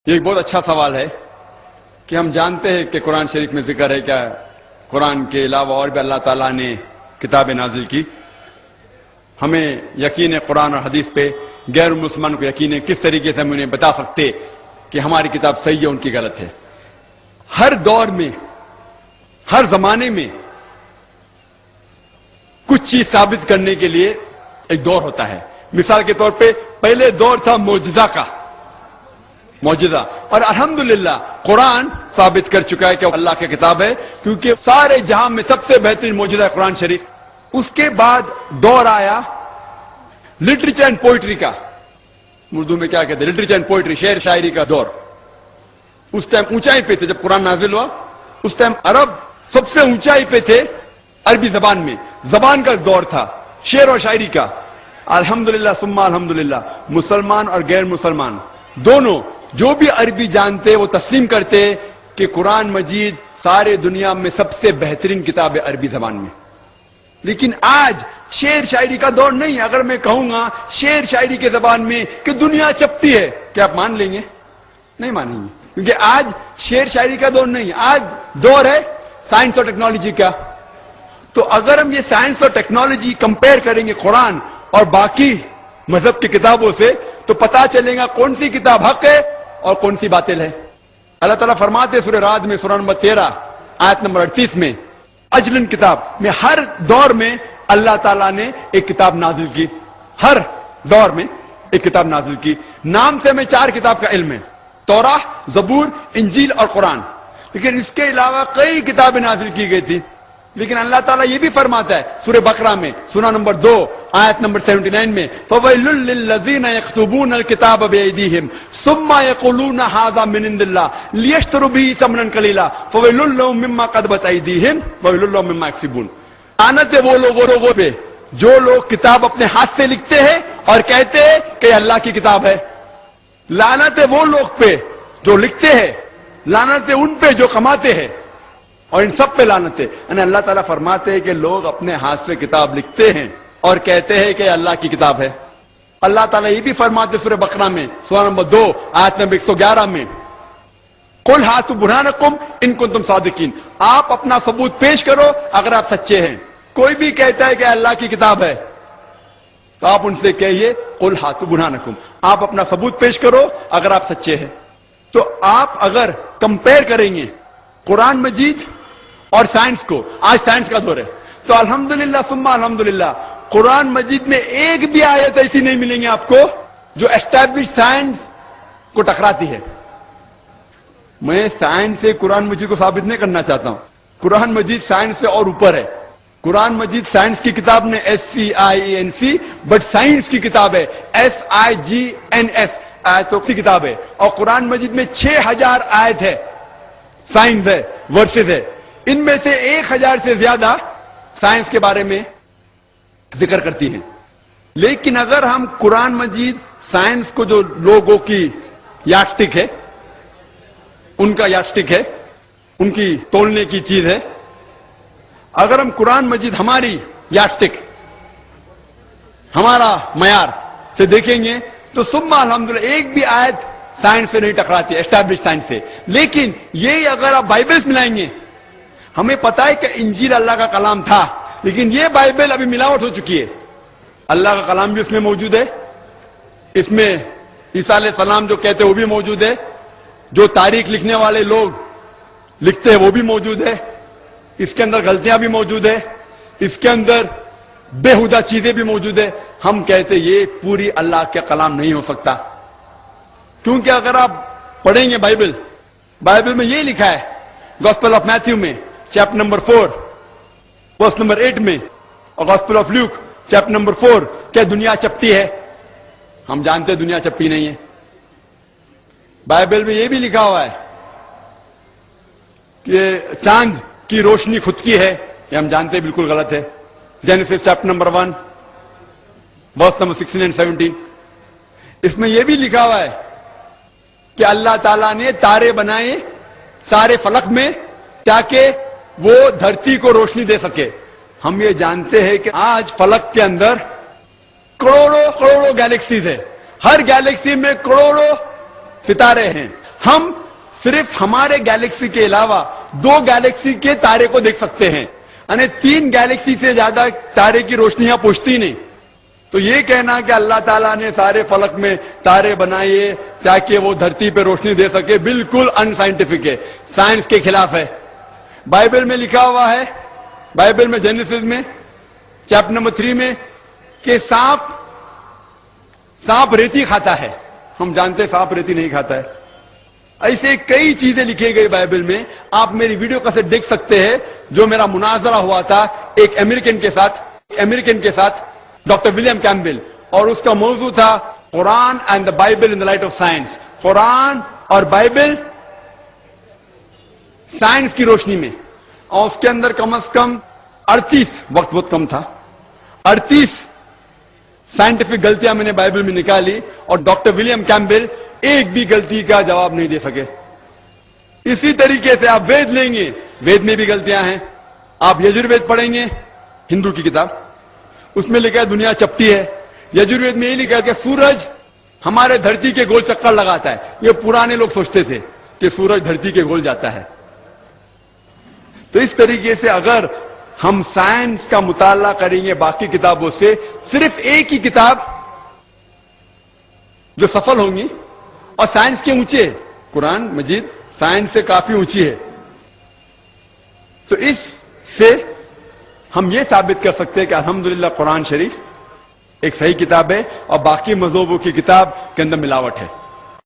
یہ ایک بہت اچھا سوال ہے کہ ہم جانتے ہیں کہ قرآن شریف میں ذکر ہے کیا قرآن کے علاوہ اور بھی اللہ تعالیٰ نے کتابیں نازل کی. ہمیں یقین ہے قرآن اور حدیث پہ. غیر مسلمان کو یقین ہے. کس طریقے سے ہم انہیں بتا سکتے کہ ہماری کتاب صحیح ہے ان کی غلط ہے؟ ہر دور میں ہر زمانے میں کچھ چیز ثابت کرنے کے لیے ایک دور ہوتا ہے. مثال کے طور پہ پہلے دور تھا معجزہ کا، معجزہ، اور الحمدللہ قرآن ثابت کر چکا ہے کہ اللہ کی کتاب ہے، کیونکہ سارے جہاں میں سب سے بہترین معجزہ ہے قرآن شریف. اس کے بعد دور آیا لٹریچر اینڈ پوئٹری کا. اردو میں کیا کہتے ہیں؟ لٹریچر اینڈ پوئٹری، شعر شاعری کا دور. اس ٹائم اونچائی پہ تھے جب قرآن نازل ہوا. اس ٹائم عرب سب سے اونچائی پہ تھے عربی زبان میں. زبان کا دور تھا، شعر اور شاعری کا. الحمدللہ ثم الحمدللہ مسلمان اور غیر مسلمان دونوں جو بھی عربی جانتے وہ تسلیم کرتے کہ قرآن مجید سارے دنیا میں سب سے بہترین کتاب ہے عربی زبان میں. لیکن آج شعر شاعری کا دور نہیں. اگر میں کہوں گا شعر شاعری کے زبان میں کہ دنیا چپتی ہے، کیا آپ مان لیں گے؟ نہیں مانیں گے، کیونکہ آج شعر شاعری کا دور نہیں. آج دور ہے سائنس اور ٹیکنالوجی کا. تو اگر ہم یہ سائنس اور ٹیکنالوجی کمپیئر کریں گے قرآن اور باقی مذہب کی کتابوں سے تو پتا چلے گا کون سی کتاب حق ہے اور کون سی باطل ہے. اللہ تعالیٰ فرماتے سورہ رعد میں سورہ نمبر 13 آیت نمبر 38 میں اجلن کتاب میں ہر دور میں اللہ تعالیٰ نے ایک کتاب نازل کی. ہر دور میں ایک کتاب نازل کی. نام سے ہمیں 4 کتاب کا علم ہے: توراہ، زبور، انجیل اور قرآن. لیکن اس کے علاوہ کئی کتابیں نازل کی گئی تھی. لیکن اللہ تعالیٰ یہ بھی فرماتا ہے سورہ بقرہ میں سورہ نمبر 2 آیت نمبر 79 میں فَوَيْلٌ لِّلَّذِينَ يَكْتُبُونَ الْكِتَابَ بِأَيْدِيهِمْ ثُمَّ يَقُولُونَ هَٰذَا مِنْ عِندِ اللَّهِ لِيَشْتَرُوا بِهِ ثَمَنًا قَلِيلًا فَوَيْلٌ لَّهُم مِّمَّا كَتَبَتْ أَيْدِيهِمْ وَوَيْلٌ لَّهُم مِّمَّا يَكْسِبُونَ. لعنت ہے وہ لوگوں پہ جو لوگ کتاب اپنے ہاتھ سے لکھتے ہیں اور کہتے ہیں کہ یہ اللہ کی کتاب ہے. لعنت ہے وہ لوگ پہ جو لکھتے ہیں، لعنت ہے ان پہ جو کماتے ہیں، اور ان سب پہ لعنت ہے. یعنی اللہ تعالیٰ فرماتے ہیں کہ لوگ اپنے ہاتھ سے کتاب لکھتے ہیں اور کہتے ہیں کہ اللہ کی کتاب ہے. اللہ تعالیٰ یہ بھی فرماتے سورہ بقرہ میں سورہ نمبر 2 آیت نمبر 111 میں قُلْ هَاتُوا بُرْهَانَكُمْ إِن كُنتُمْ صَادِقِينَ. آپ اپنا ثبوت پیش کرو اگر آپ سچے ہیں. کوئی بھی کہتا ہے کہ اللہ کی کتاب ہے تو آپ ان سے کہیے قُلْ هَاتُوا بُرْهَانَكُمْ. آپ اپنا ثبوت پیش کرو اگر آپ سچے ہیں. تو آپ اگر کمپیئر کریں گے قرآن مجید اور سائنس کو، آج سائنس کا دور ہے، تو الحمدللہ ثم الحمدللہ قرآن مجید میں ایک بھی آیت ایسی نہیں ملیں گے آپ کو جو اسٹیبلش سائنس کو ٹکراتی ہے. میں سائنس سے قرآن مجید کو ثابت نہیں کرنا چاہتا ہوں. قرآن مجید سائنس سے اور اوپر ہے. قرآن مجید سائنس کی کتاب نے SCIENC، بٹ سائنس کی کتاب ہے SIGNS. آیتوں کی کتاب ہے. اور قرآن مجید میں 6000 آیت ہے، سائنس ہے، ورسز ہے. ان میں سے 1000 سے زیادہ سائنس کے بارے میں ذکر کرتی ہیں. لیکن اگر ہم قرآن مجید سائنس کو جو لوگوں کی یارڈسٹک ہے، ان کا یارڈسٹک ہے، ان کی تولنے کی چیز ہے، اگر ہم قرآن مجید ہماری یارڈسٹک، ہمارا معیار سے دیکھیں گے تو ثم الحمدللہ ایک بھی آیت سائنس سے نہیں ٹکراتی، اسٹیبلش سائنس سے. لیکن یہ اگر آپ بائبلز ملائیں گے، ہمیں پتا ہے کہ انجیل اللہ کا کلام تھا، لیکن یہ بائبل ابھی ملاوٹ ہو چکی ہے. اللہ کا کلام بھی اس میں موجود ہے، اس میں عیسیٰ علیہ السلام جو کہتے ہیں وہ بھی موجود ہے، جو تاریخ لکھنے والے لوگ لکھتے ہیں وہ بھی موجود ہے. اس کے اندر غلطیاں بھی موجود ہے، اس کے اندر بےہودہ چیزیں بھی موجود ہے. ہم کہتے یہ پوری اللہ کا کلام نہیں ہو سکتا، کیونکہ اگر آپ پڑھیں گے بائبل میں یہ لکھا ہے گاسپل آف میتھیو میں چیپٹر نمبر 4 ورس نمبر 8 میں، اور gospel of Luke chapter number 4 کہ دنیا چپٹی ہے. ہم جانتے ہیں دنیا چپٹی نہیں ہے. بائبل میں یہ بھی لکھا ہوا ہے کہ چاند کی روشنی خود کی ہے. یہ ہم جانتے ہیں بالکل غلط ہے. Genesis chapter number 1 verse number 16 and 17 اس میں یہ بھی لکھا ہوا ہے کہ اللہ تعالیٰ نے تارے بنائے سارے فلک میں تاکہ وہ دھرتی کو روشنی دے سکے. ہم یہ جانتے ہیں کہ آج فلک کے اندر کروڑوں گیلیکسیز ہے. ہر گیلیکسی میں کروڑوں ستارے ہیں. ہم صرف ہمارے گیلیکسی کے علاوہ 2 گیلیکسی کے تارے کو دیکھ سکتے ہیں، یعنی 3 گیلیکسی سے زیادہ تارے کی روشنیاں پہنچتی نہیں. تو یہ کہنا کہ اللہ تعالیٰ نے سارے فلک میں تارے بنائے تاکہ وہ دھرتی پہ روشنی دے سکے، بالکل ان سائنٹیفک ہے، سائنس کے خلاف ہے. بائبل میں لکھا ہوا ہے، بائبل میں جینیسس میں چیپٹر نمبر 3 میں کہ سانپ ریتی کھاتا ہے. ہم جانتے ہیں سانپ ریتی نہیں کھاتا ہے. ایسے کئی چیزیں لکھی گئی بائبل میں. آپ میری ویڈیو کا سے دیکھ سکتے ہیں جو میرا مناظرہ ہوا تھا ایک امریکن کے ساتھ ڈاکٹر ولیم کیمبل، اور اس کا موضوع تھا Quran and the Bible in the light of science. Quran اور بائبل سائنس کی روشنی میں. اور اس کے اندر کم از کم 38 وقت بہت کم تھا، 38 سائنٹیفک غلطیاں میں نے بائبل میں نکالی، اور ڈاکٹر ولیم کیمبل ایک بھی غلطی کا جواب نہیں دے سکے. اسی طریقے سے آپ وید لیں گے، وید میں بھی غلطیاں ہیں. آپ یجروید پڑھیں گے، ہندو کی کتاب، اس میں لکھا ہے دنیا چپٹی ہے. یجروید میں یہ لکھا ہے کہ سورج ہمارے دھرتی کے گول چکر لگاتا ہے. یہ پرانے لوگ سوچتے تھے کہ سورج دھرتی کے گول جاتا ہے. تو اس طریقے سے اگر ہم سائنس کا مطالعہ کریں گے باقی کتابوں سے، صرف ایک ہی کتاب جو سفل ہوں گی اور سائنس کے اونچے، قرآن مجید سائنس سے کافی اونچی ہے. تو اس سے ہم یہ ثابت کر سکتے ہیں کہ الحمدللہ قرآن شریف ایک صحیح کتاب ہے اور باقی مذہبوں کی کتاب کے اندر ملاوٹ ہے.